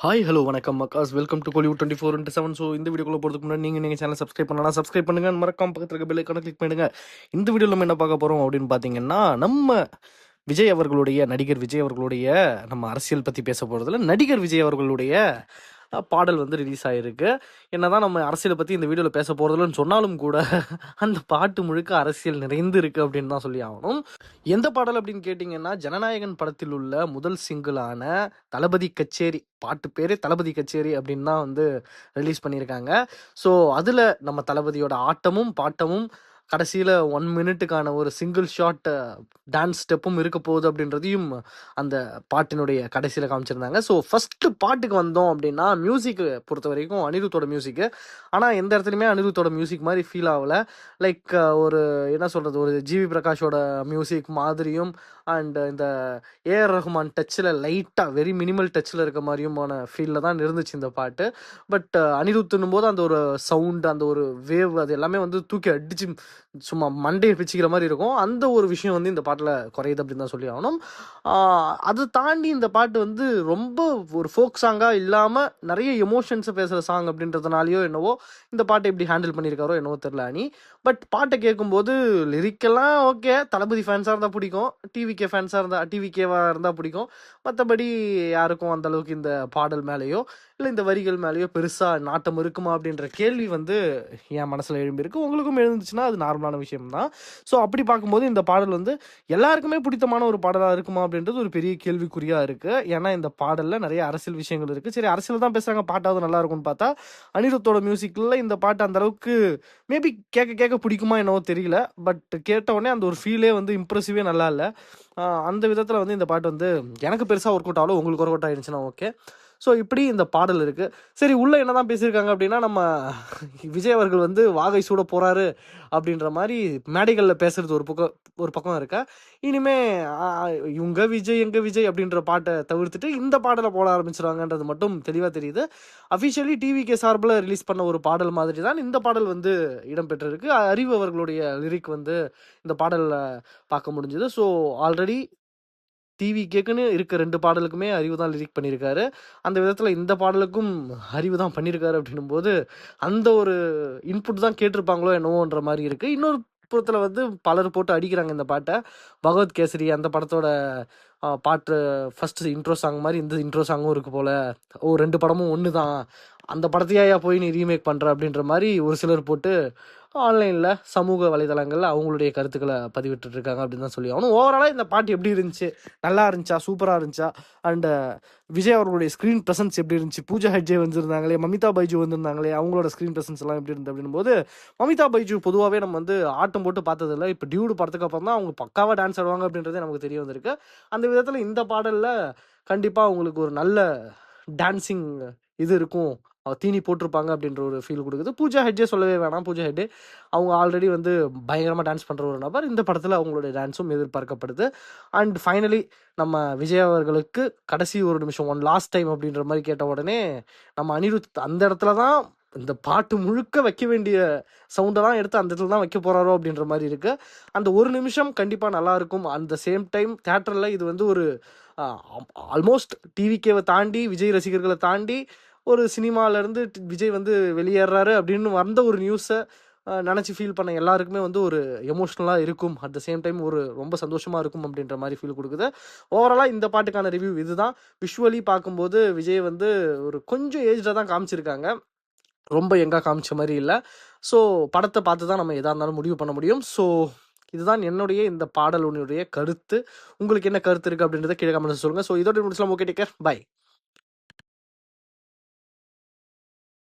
Hi hello வணக்கம் macaws welcome to Kollywood 24/7. So இந்த வீடியோக்குள்ள போகிறதுக்கு முன்னாடி நீங்கள் சேனல் சப்ஸ்கிரைப் பண்ணலாம், சப்ஸ்கிரைப் பண்ணுங்க, மறக்காம பக்கத்தில் இருக்க பெல் ஐக்கானை கிளிக் பண்ணுங்க. இந்த வீடியோவில் நம்ம என்ன பார்க்க போகிறோம் அப்படின்னு பார்த்தீங்கன்னா, நம்ம விஜய் அவர்களுடைய நடிகர் விஜய் அவர்களுடைய நம்ம அரசியல் பற்றி பேச போகிறதுல நடிகர் விஜய் அவர்களுடைய பாடல் வந்து ரிலீஸ் ஆகிருக்கு. என்னதான் நம்ம அரசியலை பற்றி இந்த வீடியோவில் பேச போகிறதுலன்னு சொன்னாலும் கூட அந்த பாட்டு முழுக்க அரசியல் நிறைந்து இருக்குது அப்படின்னு தான் சொல்லி ஆகணும். எந்த பாடல் அப்படின்னு கேட்டிங்கன்னா, ஜனநாயகன் படத்தில் உள்ள முதல் சிங்கிளான தளபதி கச்சேரி, பாட்டு பேரே தளபதி கச்சேரி அப்படின்னு தான் வந்து ரிலீஸ் பண்ணியிருக்காங்க. ஸோ அதில் நம்ம தளபதியோட ஆட்டமும் பாட்டமும் கடைசியில் 1 மினிட்டுக்கான ஒரு சிங்கிள் ஷாட் டான்ஸ் ஸ்டெப்பும் இருக்க போகுது அப்படின்றதையும் அந்த பாட்டினுடைய கடைசியில் காமிச்சிருந்தாங்க. ஸோ ஃபஸ்ட்டு பாட்டுக்கு வந்தோம் அப்படின்னா, மியூசிக்கு பொறுத்த வரைக்கும் அனிருத்தோட மியூசிக்கு. ஆனால் எந்த இடத்துலையுமே அனிருத்தோட மியூசிக் மாதிரி ஃபீல் ஆகலை. லைக் ஒரு என்ன சொல்கிறது, ஒரு ஜிவி பிரகாஷோட மியூசிக் மாதிரியும் அண்ட் இந்த ஏஆர் ரஹ்மான் டச்சில் லைட்டாக வெரி மினிமல் டச்சில் இருக்க மாதிரியுமான ஃபீலில் தான் இருந்துச்சு இந்த பாட்டு. பட் அனிருத்துன்னும் போது அந்த ஒரு சவுண்ட், அந்த ஒரு வேவ், அது எல்லாமே வந்து தூக்கி அடிச்சு சும்மா மண்டையை பிச்சுக்கிற மாதிரி இருக்கும். அந்த ஒரு விஷயம் வந்து இந்த பாட்டில் குறையுது அப்படின்னு தான் சொல்லி ஆகணும். அதை தாண்டி இந்த பாட்டு வந்து ரொம்ப ஒரு ஃபோக் சாங்காக இல்லாமல் நிறைய எமோஷன்ஸை பேசுகிற சாங் அப்படின்றதுனாலையோ என்னவோ இந்த பாட்டை எப்படி ஹேண்டில் பண்ணியிருக்காரோ என்னவோ தெரில அனி. பட் பாட்டை கேட்கும்போது லிரிக்கெல்லாம் ஓகே, தளபதி ஃபேன்ஸாக இருந்தால் பிடிக்கும், டிவிகே ஃபேன்ஸாக இருந்தால் டிவிகேவாக இருந்தால் பிடிக்கும். மற்றபடி யாருக்கும் அந்தளவுக்கு இந்த பாடல் மேலேயோ இல்லை இந்த வரிகள் மேலேயோ பெருசாக நாட்டம் இருக்குமா அப்படின்ற கேள்வி வந்து என் மனசில் எழும்பியிருக்கு. உங்களுக்கும் எழுந்துச்சுன்னா அது நார்மலான விஷயம்தான். ஸோ அப்படி பார்க்கும்போது இந்த பாடல் வந்து எல்லாருக்குமே பிடித்தமான ஒரு பாடலாக இருக்குமா அப்படின்றது ஒரு பெரிய கேள்விக்குறியாக இருக்குது. ஏன்னா இந்த பாடலில் நிறைய அரசியல் விஷயங்கள் இருக்குது. சரி, அரசியல் தான் பேசுகிறாங்க, பாட்டாவது நல்லா இருக்கும்னு பார்த்தா அனிருத்தோட மியூசிக்கில் இந்த பாட்டு அந்தளவுக்கு மேபி கேட்க கேட்க பிடிக்குமா என்னவோ தெரியல. பட் கேட்ட உடனே அந்த ஒரு ஃபீலே வந்து இம்ப்ரெசிவே நல்லா இல்லை. அந்த விதத்தில் வந்து இந்த பாட்டு வந்து எனக்கு பெருசாக ஒர்க் அவுட் ஆகலும், உங்களுக்கு ஒர்க் அவுட் ஆகிடுச்சுன்னா ஓகே. ஸோ இப்படி இந்த பாடல் இருக்குது. சரி, உள்ளே என்ன தான் பேசியிருக்காங்க அப்படின்னா, நம்ம விஜய் அவர்கள் வந்து வாகை சூட போகிறாரு அப்படின்ற மாதிரி மேடைகளில் பேசுகிறது ஒரு பக்கம் இருக்கா. இனிமே இவங்க விஜய் எங்க விஜய் அப்படின்ற பாட்டை தவிர்த்துட்டு இந்த பாடலை போட ஆரம்பிச்சிருவாங்கன்றது மட்டும் தெளிவாக தெரியுது. அஃபிஷியலி டிவிகே சார்பில் ரிலீஸ் பண்ண ஒரு பாடல் மாதிரி தான் இந்த பாடல் வந்து இடம்பெற்றிருக்கு. அறிவு அவர்களுடைய லிரிக் வந்து இந்த பாடலில் பார்க்க முடிஞ்சது. ஸோ ஆல்ரெடி டிவிகேக்குன்னு இருக்க 2 பாடலுக்குமே அறிவு தான் லிரிக் பண்ணியிருக்காரு. அந்த விதத்தில் இந்த பாடலுக்கும் அறிவு தான் பண்ணியிருக்காரு அப்படின்னும் போது அந்த ஒரு இன்புட் தான் கேட்டிருப்பாங்களோ என்னவோன்ற மாதிரி இருக்குது. இன்னொரு புறத்தில் வந்து பலர் போட்டு அடிக்கிறாங்க இந்த பாட்டை. பகவத் கேசரி அந்த படத்தோட பாட்டு ஃபஸ்ட்டு இன்ட்ரோ சாங் மாதிரி இந்த இன்ட்ரோ சாங்கும் இருக்குது போல். 2 படமும் ஒன்று தான், அந்த படத்தையா போய் நீ ரீமேக் பண்ணுற அப்படின்ற மாதிரி ஒரு சிலர் போட்டு ஆன்லைனில் சமூக வலைதளங்களில் அவங்களுடைய கருத்துக்களை பதிவிட்டுருக்காங்க அப்படின்னு தான் சொல்லி ஆகணும். ஓவராலாக இந்த பாட்டு எப்படி இருந்துச்சு, நல்லா இருந்துச்சா, சூப்பராக இருந்துச்சா, அண்டு விஜய் அவர்களுடைய ஸ்க்ரீன் ப்ரெசன்ஸ் எப்படி இருந்துச்சு, பூஜா ஹெட்ஜே வந்திருந்தாங்களே, மமிதா பைஜு வந்திருந்தாங்களே, அவங்களோட ஸ்க்ரீன் ப்ரெசன்ஸ் எல்லாம் எப்படி இருந்து அப்படின்னும் போது, மமிதா பைஜு பொதுவாகவே நம்ம வந்து ஆட்டம் போட்டு பார்த்ததில்ல. இப்போ டியூடு படத்துக்கு அப்புறம் தான் அவங்க பக்காவாக டான்ஸ் ஆடுவாங்க அப்படின்றதே நமக்கு தெரிய வந்திருக்கு. அந்த விதத்தில் இந்த பாடலில் கண்டிப்பாக உங்களுக்கு ஒரு நல்ல டான்ஸிங் இது இருக்கும், தீனி போட்டிருப்பாங்க அப்படின்ற ஒரு ஃபீல் கொடுக்குது. பூஜா ஹெட்ஜே சொல்லவே வேணாம். பூஜா ஹெட்டே அவங்க ஆல்ரெடி வந்து பயங்கரமாக டான்ஸ் பண்ணுற ஒரு நபர். இந்த படத்தில் அவங்களுடைய டான்ஸும் எதிர்பார்க்கப்படுது. அண்ட் ஃபைனலி நம்ம விஜய் அவர்களுக்கு கடைசி ஒரு நிமிஷம், ஒன் லாஸ்ட் டைம் அப்படின்ற மாதிரி கேட்ட உடனே நம்ம அனிருத் அந்த இடத்துல தான் இந்த பாட்டு முழுக்க வைக்க வேண்டிய சவுண்டை தான் எடுத்து அந்த இடத்துல தான் வைக்க போகிறாரோ அப்படின்ற மாதிரி இருக்குது. அந்த ஒரு நிமிஷம் கண்டிப்பாக நல்லாயிருக்கும். அந்த சேம் டைம் தேட்டரில் இது வந்து ஒரு ஆல்மோஸ்ட் டிவிகேவை தாண்டி, விஜய் ரசிகர்களை தாண்டி ஒரு சினிமாவிலேருந்து விஜய் வந்து வெளியேறாரு அப்படின்னு வந்த ஒரு நியூஸை நினச்சி ஃபீல் பண்ண எல்லாருக்குமே வந்து ஒரு எமோஷ்னலாக இருக்கும். அட் த சேம் டைம் ஒரு ரொம்ப சந்தோஷமாக இருக்கும் அப்படின்ற மாதிரி ஃபீல் கொடுக்குது. ஓவராலாக இந்த பாட்டுக்கான ரிவ்யூ இதுதான். விஷுவலி பார்க்கும்போது விஜய் வந்து ஒரு கொஞ்சம் ஏஜ்டாக தான் காமிச்சிருக்காங்க, ரொம்ப எங்கே காமிச்ச மாதிரி இல்லை. ஸோ படத்தை பார்த்து தான் நம்ம எதாக இருந்தாலும் முடிவு பண்ண முடியும். ஸோ இதுதான் என்னுடைய இந்த பாடலுடைய கருத்து. உங்களுக்கு என்ன கருத்து இருக்குது அப்படின்றத கீழே கமெண்ட்ஸ் சொல்லுங்கள். ஸோ இதோட முடிச்சலாம். Okay, take care, by.